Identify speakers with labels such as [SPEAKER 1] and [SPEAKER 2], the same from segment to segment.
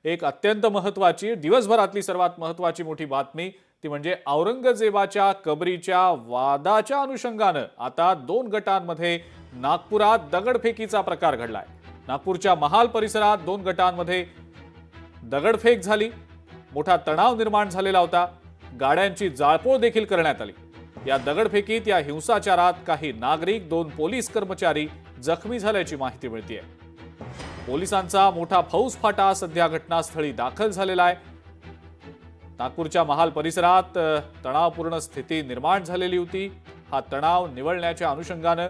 [SPEAKER 1] एक अत्यंत महत्त्वाची, दिवसभरातली सर्वात महत्त्वाची मोठी बातमी ती म्हणजे औरंगजेबाच्या कबरीच्या वादाच्या अनुषंगानं आता 2 गटांमध्ये नागपुरात दगडफेकीचा प्रकार घडलाय। नागपूरच्या महाल परिसरात 2 गटांमध्ये दगडफेक झाली। मोठा तणाव निर्माण झालेला होता। गाड्यांची जाळपोळ देखील करण्यात आली। या दगडफेकीत या हिंसाचारात काही नागरिक, 2 पोलीस कर्मचारी जखमी झाल्याची माहिती मिळतेय। पोलिसांचा मोठा फौजफाटा सध्या घटनास्थळी दाखल झालेला आहे। नागपूरच्या महाल परिसरात तणावपूर्ण स्थिती निर्माण झालेली होती। हा तणाव निवळण्याच्या अनुषंगाने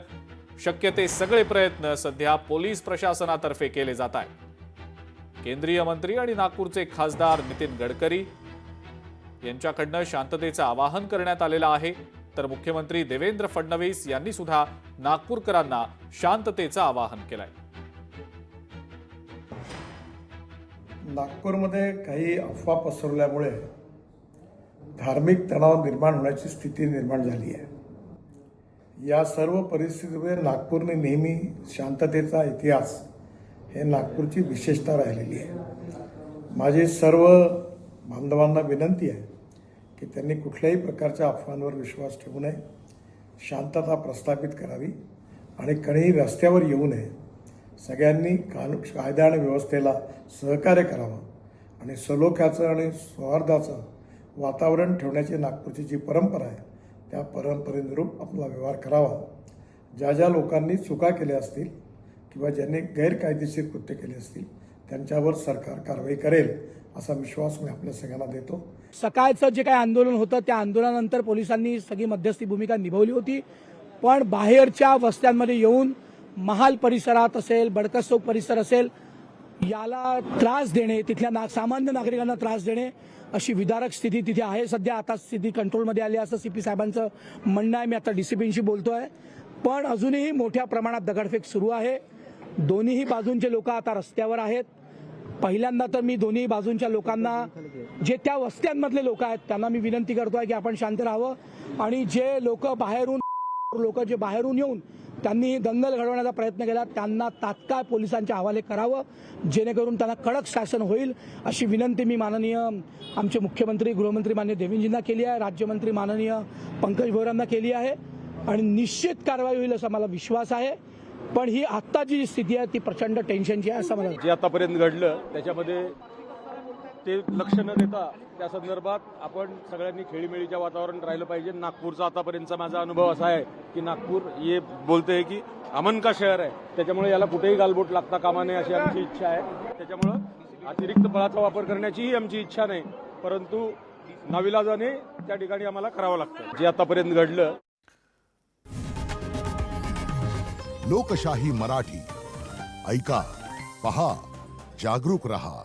[SPEAKER 1] शक्य ते सगळे प्रयत्न सध्या पोलीस प्रशासनातर्फे केले जात आहेत। केंद्रीय मंत्री आणि नागपूरचे खासदार नितीन गडकरी यांच्याकडून शांततेचं आवाहन करण्यात आलेलं आहे, तर मुख्यमंत्री देवेंद्र फडणवीस यांनी सुद्धा नागपूरकरांना शांततेचं आवाहन केलंय।
[SPEAKER 2] नागपूरमध्ये काही अफवा पसरवल्यामुळे धार्मिक तणाव निर्माण होण्याची स्थिती निर्माण झाली आहे। या सर्व परिस्थितीमध्ये नागपूरने नेहमी शांततेचा इतिहास हे नागपूरची विशेषता राहिलेली आहे। माझी सर्व बांधवांना विनंती आहे की त्यांनी कुठल्याही प्रकारच्या अफवांवर विश्वास ठेवू नये, शांतता प्रस्थापित करावी आणि कोणीही रस्त्यावर येऊ नये। सगळ्यांनी कायदा आणि व्यवस्थेला सहकार्य करावं आणि सलोख्याचं आणि सौहार्दाचं वातावरण ठेवण्याची नागपूरची जी परंपरा आहे त्या परंपरेनुरूप आपला व्यवहार करावा। ज्या ज्या लोकांनी चुका केल्या असतील किंवा ज्यांनी गैरकायदेशीर कृत्य केले असतील त्यांच्यावर सरकार कारवाई करेल असा विश्वास मी आपल्या सगळ्यांना देतो।
[SPEAKER 3] सकाळचं जे काही आंदोलन होतं त्या आंदोलनानंतर पोलिसांनी सगळी मध्यस्थी भूमिका निभावली होती, पण बाहेरच्या वस्त्यांमध्ये येऊन महाल परिसरात असेल, बडकस चौक परिसर असेल, याला त्रास देणे, तिथल्या सामान्य नागरिकांना त्रास देणे अशी विदारक स्थिती तिथे आहे। सध्या आता स्थिती कंट्रोलमध्ये आली असं सीपी साहेबांचं म्हणणं आहे। मी आता डीसीपींशी बोलतोय, पण अजूनही मोठ्या प्रमाणात दगडफेक सुरू आहे। दोन्ही बाजूंचे लोक आता रस्त्यावर आहेत। पहिल्यांदा तर मी दोन्ही बाजूंच्या लोकांना, जे त्या वस्त्यांमधले लोक आहेत त्यांना मी विनंती करतोय की आपण शांत राहावं आणि जे लोक जे बाहेरून येऊन त्यांनी दंगल घडवण्याचा प्रयत्न केला त्यांना तात्काळ पोलिसांच्या हवाले करावं, जेणेकरून त्यांना कडक शासन होईल अशी विनंती मी माननीय आमचे मुख्यमंत्री गृहमंत्री माननीय देवेंद्रजींना केली आहे, राज्यमंत्री माननीय पंकज भोयरांना केली आहे आणि निश्चित कारवाई होईल असा मला विश्वास आहे। पण ही आता जी स्थिती आहे ती प्रचंड टेन्शनची आहे असं मला
[SPEAKER 4] जे आतापर्यंत घडलं त्याच्यामध्ये ते लक्ष न देता त्या संदर्भात आपण सगळ्यांनी खेळीमेळीच्या वातावरण राहिलं पाहिजे। नागपूरचा आतापर्यंतचा माझा अनुभव असा आहे की नागपूर हे बोलते की अमन का शहर आहे, त्याच्यामुळे याला कुठेही गालबोट लागता कामा नये अशी आमची इच्छा आहे। त्याच्यामुळे अतिरिक्त बळाचा वापर करण्याचीही आमची इच्छा नाही, परंतु नाविलाजाने त्या ठिकाणी आम्हाला करावं लागतं जे आतापर्यंत घडलं।
[SPEAKER 5] लोकशाही मराठी ऐका, पहा, जागरूक रहा।